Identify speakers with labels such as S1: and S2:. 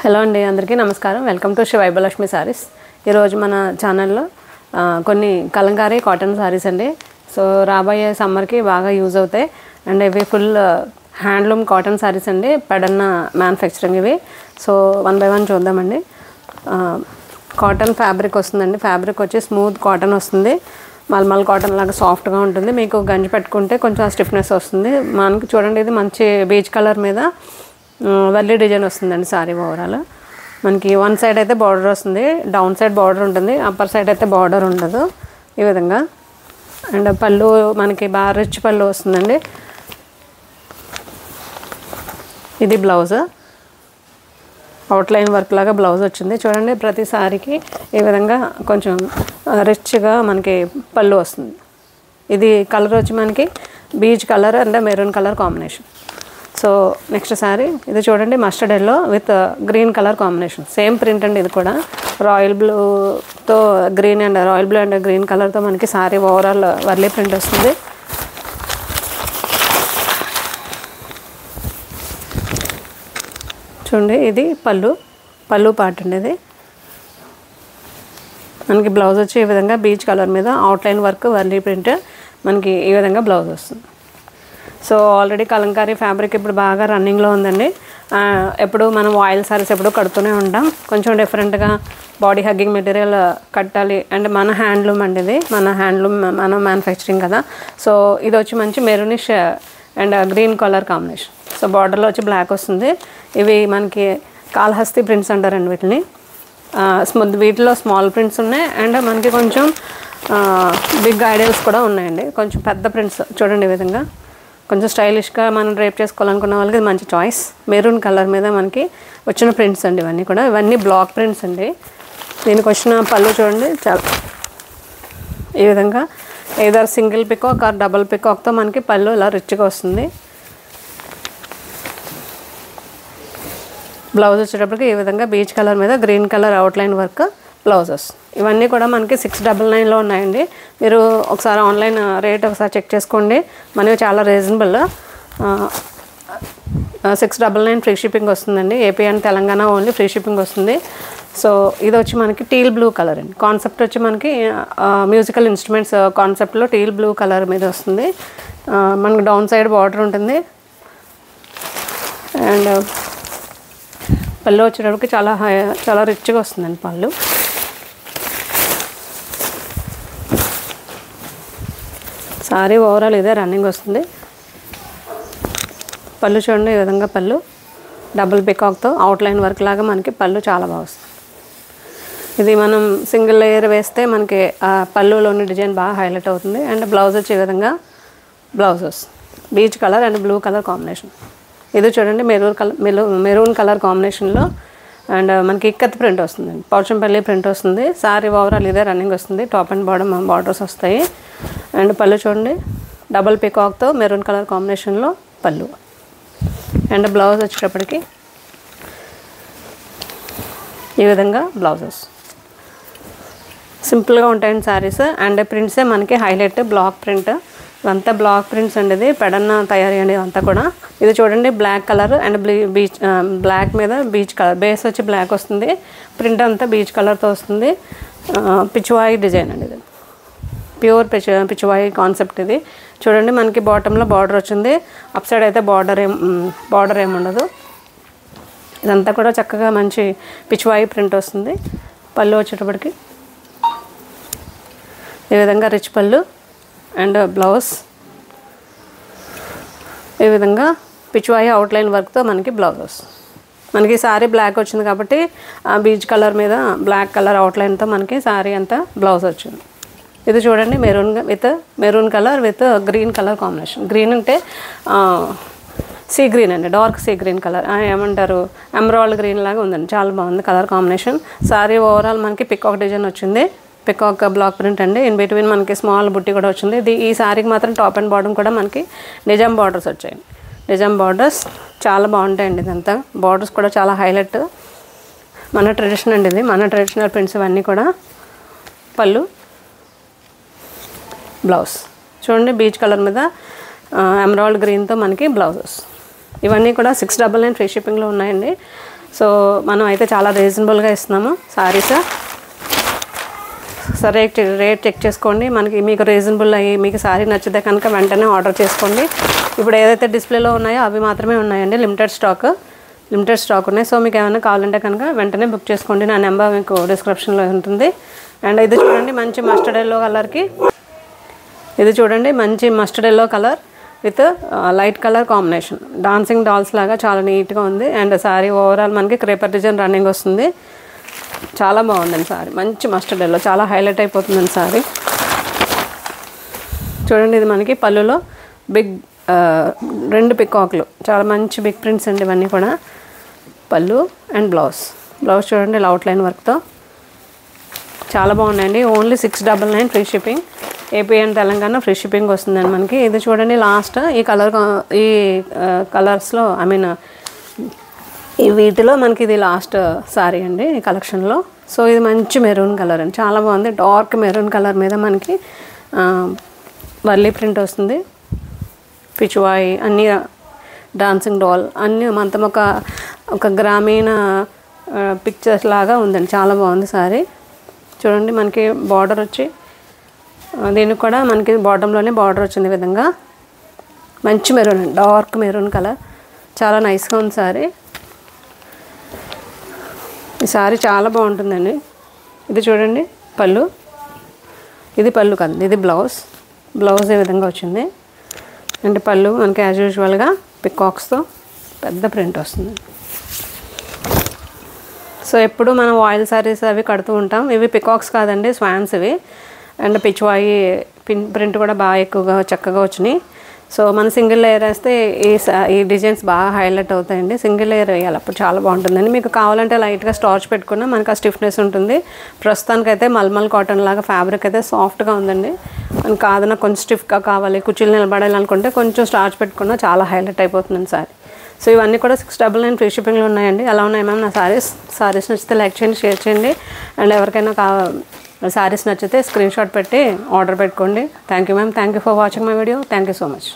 S1: Hello అండి, అందరికీ నమస్కారం. Welcome to Shri Vaibhavalakshmi sarees. ఈరోజు మన ఛానల్లో కొన్ని కలంకారీ కాటన్ సారీస్ అండి. సో రాబోయే సమ్మర్కి బాగా యూజ్ అవుతాయి. అండ్ ఇవి ఫుల్ హ్యాండ్లూమ్ కాటన్ సారీస్ అండి, పెడన్న మ్యానుఫ్యాక్చరింగ్ ఇవి. సో 1 by 1 చూద్దామండి. కాటన్ ఫ్యాబ్రిక్ వస్తుందండి. ఫ్యాబ్రిక్ వచ్చి స్మూత్ కాటన్ వస్తుంది. మల్మల్ కాటన్ లాగా సాఫ్ట్గా ఉంటుంది. మీకు గంజి పెట్టుకుంటే కొంచెం స్టిఫ్నెస్ వస్తుంది. మనకి చూడండి, ఇది మంచి బీచ్ కలర్ మీద వర్లీ డిజైన్ వస్తుందండి. సారీ ఓవరాల్ మనకి వన్ సైడ్ అయితే బార్డర్ వస్తుంది, డౌన్ సైడ్ బార్డర్ ఉంటుంది, అప్పర్ సైడ్ అయితే బార్డర్ ఉండదు ఈ విధంగా. అండ్ పళ్ళు మనకి బాగా రిచ్ పళ్ళు వస్తుందండి. ఇది బ్లౌజ్, అవుట్లైన్ వర్క్ లాగా బ్లౌజ్ వచ్చింది. చూడండి, ప్రతి సారీకి ఈ విధంగా కొంచెం రిచ్గా మనకి పళ్ళు వస్తుంది. ఇది కలర్ వచ్చి మనకి peach colour and maroon colour combination. So next sari ఇది చూడండి, mustard yellow with green colour combination. Same print అండి. ఇది కూడా రాయల్ బ్లూతో green and royal blue and green కలర్తో మనకి సారీ ఓవరాల్ వర్లీ ప్రింట్ వస్తుంది. చూడండి, ఇది పళ్ళు పార్ట్ అండి. ఇది మనకి బ్లౌజ్ వచ్చి ఈ విధంగా బీచ్ కలర్ మీద అవుట్లైన్ వర్క్ వర్లీ ప్రింట్ మనకి ఈ విధంగా బ్లౌజ్ వస్తుంది. సో ఆల్రెడీ కలంకారీ ఫ్యాబ్రిక్ ఇప్పుడు బాగా రన్నింగ్లో ఉందండి. ఎప్పుడు మనం ఆయిల్ సారీస్ ఎప్పుడు కడుతూనే ఉంటాం. కొంచెం డిఫరెంట్గా బాడీ హగ్గింగ్ మెటీరియల్ కట్టాలి. అండ్ మన హ్యాండ్లూమ్ అండి, ఇది మన హ్యాండ్లూమ్, మన మ్యానుఫ్యాక్చరింగ్ కదా. సో ఇది వచ్చి మంచి maroonish and green colour combination. So బార్డర్లో వచ్చి బ్లాక్ వస్తుంది. ఇవి మనకి కాళహస్తి ప్రింట్స్ అంటారండి వీటిని. వీటిలో స్మాల్ ప్రింట్స్ ఉన్నాయి అండ్ మనకి కొంచెం బిగ్ ఐడియల్స్ కూడా ఉన్నాయండి. కొంచెం పెద్ద ప్రింట్స్ చూడండి ఈ విధంగా. కొంచెం స్టైలిష్గా మనం డ్రేప్ చేసుకోవాలనుకున్న వాళ్ళకి ఇది మంచి చాయిస్. మెరూన్ కలర్ మీద మనకి వచ్చిన ప్రింట్స్ అండి ఇవన్నీ కూడా. ఇవన్నీ బ్లాక్ ప్రింట్స్ అండి. దీనికి వచ్చిన పళ్ళు చూడండి, చాలా ఈ విధంగా either single peacock or double పికాక్తో మనకి పళ్ళు ఇలా రిచ్గా వస్తుంది. బ్లౌజ్ వచ్చేటప్పటికి ఈ విధంగా బీచ్ కలర్ మీద green colour outline work blouses. ఇవన్నీ కూడా మనకి 699లో ఉన్నాయండి. మీరు ఒకసారి ఆన్లైన్ రేట్ ఒకసారి చెక్ చేసుకోండి. మనవి చాలా రీజనబుల్. 699 ఫ్రీ షిప్పింగ్ వస్తుందండి. AP and Telangana only free shipping వస్తుంది. సో ఇది వచ్చి మనకి టీల్ బ్లూ కలర్ అండి. కాన్సెప్ట్ వచ్చి మనకి మ్యూజికల్ ఇన్స్ట్రుమెంట్స్ కాన్సెప్ట్లో టీల్ బ్లూ కలర్ మీద వస్తుంది. మనకి డౌన్ సైడ్ బార్డర్ ఉంటుంది. అండ్ పళ్ళు వచ్చేటప్పటికి చాలా రిచ్గా వస్తుందండి పళ్ళు. సారీ ఓవరాల్ ఇదే రన్నింగ్ వస్తుంది. పళ్ళు చూడండి ఈ విధంగా, పళ్ళు డబుల్ పికాక్తో అవుట్లైన్ వర్క్ లాగా మనకి పళ్ళు చాలా బాగా వస్తుంది. ఇది మనం సింగిల్ లేయర్ వేస్తే మనకి పళ్ళులోని డిజైన్ బాగా హైలైట్ అవుతుంది. అండ్ బ్లౌజ్ వచ్చే విధంగా బ్లౌజ్ వస్తుంది. Beach colour and blue colour combination. ఇది చూడండి, మెరూన్ కలర్ కాంబినేషన్లో అండ్ మనకి ఇక్కత్ ప్రింట్ వస్తుందండి. పౌచంపల్లి ప్రింట్ వస్తుంది. సారీ ఓవరాల్ ఇదే రన్నింగ్ వస్తుంది. టాప్ అండ్ బాటమ్ బార్డర్స్ వస్తాయి. అండ్ పళ్ళు చూడండి, డబల్ పికాక్తో మెరూన్ కలర్ కాంబినేషన్లో పళ్ళు. అండ్ బ్లౌజ్ వచ్చేటప్పటికి ఈ విధంగా బ్లౌజెస్ సింపుల్గా ఉంటాయండి శారీస్. అండ్ ప్రింట్సే మనకి హైలైట్. బ్లాక్ ప్రింట్ ఇవంతా బ్లాక్ ప్రింట్స్ అండి. ఇది పెడన్న తయారీ అండి ఇదంతా కూడా. ఇది చూడండి, బ్లాక్ కలర్ అండ్ బ్లాక్ మీద బీచ్ కలర్. బేస్ వచ్చి బ్లాక్ వస్తుంది, ప్రింట్ అంతా బీచ్ కలర్తో వస్తుంది. పిచ్వాయి డిజైన్ అండి. ఇది ప్యూర్ పిచ్వాయి కాన్సెప్ట్. ఇది చూడండి, మనకి బాటంలో బార్డర్ వచ్చింది. అప్ సైడ్ అయితే బార్డర్ ఏముండదు. ఇదంతా కూడా చక్కగా మంచి పిచ్వాయి ప్రింట్ వస్తుంది. పళ్ళు వచ్చేటప్పటికి ఈ విధంగా రిచ్ పళ్ళు అండ్ బ్లౌజ్ ఈ విధంగా పిచ్వాయి అవుట్లైన్ వర్క్తో మనకి బ్లౌజ్ వస్తుంది. మనకి సారీ బ్లాక్ వచ్చింది కాబట్టి ఆ బీచ్ కలర్ మీద బ్లాక్ కలర్ అవుట్లైన్తో మనకి సారీ అంతా బ్లౌజ్ వచ్చింది. ఇది చూడండి, maroon colour with green colour combination. Green అంటే సీ గ్రీన్ అండి, డార్క్ సీ గ్రీన్ కలర్ ఏమంటారు, ఎమరాల్డ్ గ్రీన్ లాగా ఉందండి. చాలా బాగుంది కలర్ కాంబినేషన్. సారీ ఓవరాల్ మనకి పికాక్ డిజైన్ వచ్చింది. పికాక్ బ్లాక్ ప్రింట్ అండి. ఇన్ బిట్వీన్ మనకి స్మాల్ బుట్టి కూడా వచ్చింది. ఈ సారీకి మాత్రం టాప్ అండ్ బాటమ్ కూడా మనకి నిజాం బార్డర్స్ వచ్చాయండి. నిజాం బార్డర్స్ చాలా బాగుంటాయండి. ఇదంతా బార్డర్స్ కూడా చాలా హైలైట్. మన ట్రెడిషన్ అండి ఇది, మన ట్రెడిషనల్ ప్రింట్స్ ఇవన్నీ కూడా. పళ్ళు బ్లౌజ్ చూడండి, బీచ్ కలర్ మీద ఎమరాల్డ్ గ్రీన్తో మనకి బ్లౌజెస్. ఇవన్నీ కూడా 699 ఫ్రీ షిప్పింగ్లో ఉన్నాయండి. సో మనం అయితే చాలా రీజనబుల్గా ఇస్తున్నాము సారీస్. సరే రేట్ చెక్ చేసుకోండి. మీకు రీజనబుల్ అయ్యి మీకు సారీ నచ్చితే కనుక వెంటనే ఆర్డర్ చేసుకోండి. ఇప్పుడు ఏదైతే డిస్ప్లేలో ఉన్నాయో అవి మాత్రమే ఉన్నాయండి, లిమిటెడ్ స్టాక్ ఉన్నాయి. సో మీకు ఏమైనా కావాలంటే కనుక వెంటనే బుక్ చేసుకోండి. నా నెంబర్ మీకు డిస్క్రిప్షన్లో ఉంటుంది. అండ్ ఇది చూడండి మంచి మస్టర్డ్ ఎల్లో కలర్కి, ఇది చూడండి మంచి mustard yellow colour with light colour combination, dancing dolls లాగా చాలా నీట్గా ఉంది. అండ్ సారీ ఓవరాల్ మనకి క్రేపర్ డిజైన్ రన్నింగ్ వస్తుంది. చాలా బాగుందండి సారీ, మంచి మస్టర్డ్ ఎల్లో, చాలా హైలైట్ అయిపోతుందండి సారీ. చూడండి ఇది మనకి పళ్ళులో బిగ్ 2 పికాక్లు, చాలా మంచి బిగ్ ప్రింట్స్ అండి ఇవన్నీ కూడా. పళ్ళు అండ్ బ్లౌజ్ చూడండి ఇలా అవుట్లైన్ వర్క్తో చాలా బాగున్నాయండి. Only 699 free shipping. AP and Telangana free shipping వస్తుందండి మనకి. ఇది చూడండి లాస్ట్ ఈ కలర్స్లో ఈ వీటిలో మనకి ఇది లాస్ట్ సారీ అండి ఈ కలెక్షన్లో. సో ఇది మంచి మెరూన్ కలర్ అండి, చాలా బాగుంది. డార్క్ మెరూన్ కలర్ మీద మనకి వర్లీ ప్రింట్ వస్తుంది. పిచువాయి అన్నీ, డాన్సింగ్ డాల్ అన్నీ మొత్తం ఒక గ్రామీణ పిక్చర్స్ లాగా ఉందండి, చాలా బాగుంది సారీ. చూడండి మనకి బార్డర్ వచ్చి దీనికి కూడా మనకి బాటంలోనే బార్డర్ వచ్చింది విధంగా. మంచి మెరూన్, డార్క్ మెరూన్ కలర్, చాలా నైస్గా ఉంది సారీ. ఈ సారీ చాలా బాగుంటుందండి. ఇది చూడండి పళ్ళు, ఇది పళ్ళు కాదు ఇది బ్లౌజ్ ఈ విధంగా వచ్చింది. అంటే పళ్ళు మనకి యాజ్ యూజువల్గా పికాక్స్తో పెద్ద ప్రింట్ వస్తుంది. సో ఎప్పుడు మనం ఆయిల్ సారీస్ అవి కడుతూ ఉంటాం. ఇవి పికాక్స్ కాదండి, స్వాన్స్ ఇవి. అండ్ పిచ్వాయి ప్రింట్ కూడా బాగా ఎక్కువగా చక్కగా వచ్చినాయి. సో మనం సింగిల్ లేయర్ వేస్తే ఈ డిజైన్స్ బాగా హైలైట్ అవుతాయండి. సింగిల్ లేయర్ వేయాలి, అప్పుడు చాలా బాగుంటుందండి. మీకు కావాలంటే లైట్గా స్టార్చ్ పెట్టుకున్నా మనకు ఆ స్టిఫ్నెస్ ఉంటుంది. ప్రస్తుతానికైతే మల్మల్ కాటన్ లాగా ఫ్యాబ్రిక్ అయితే సాఫ్ట్గా ఉందండి. మనకు కాదన్నా కొంచెం స్టిఫ్గా కావాలి, కుర్చీలు నిలబడాలనుకుంటే కొంచెం స్టార్చ్ పెట్టుకున్నా చాలా హైలైట్ అయిపోతుందండి సారీ. సో ఇవన్నీ కూడా 699 ఫ్రీ షిప్పింగ్లో ఉన్నాయండి. ఎలా ఉన్నాయి మ్యామ్ నా సారీస్ నచ్చితే లైక్ చేయండి, షేర్ చేయండి. అండ్ ఎవరికైనా సారీస్ నచ్చితే స్క్రీన్ షాట్ పెట్టి ఆర్డర్ పెట్టుకోండి. Thank you ma'am, thank you for watching my video. Thank you so much.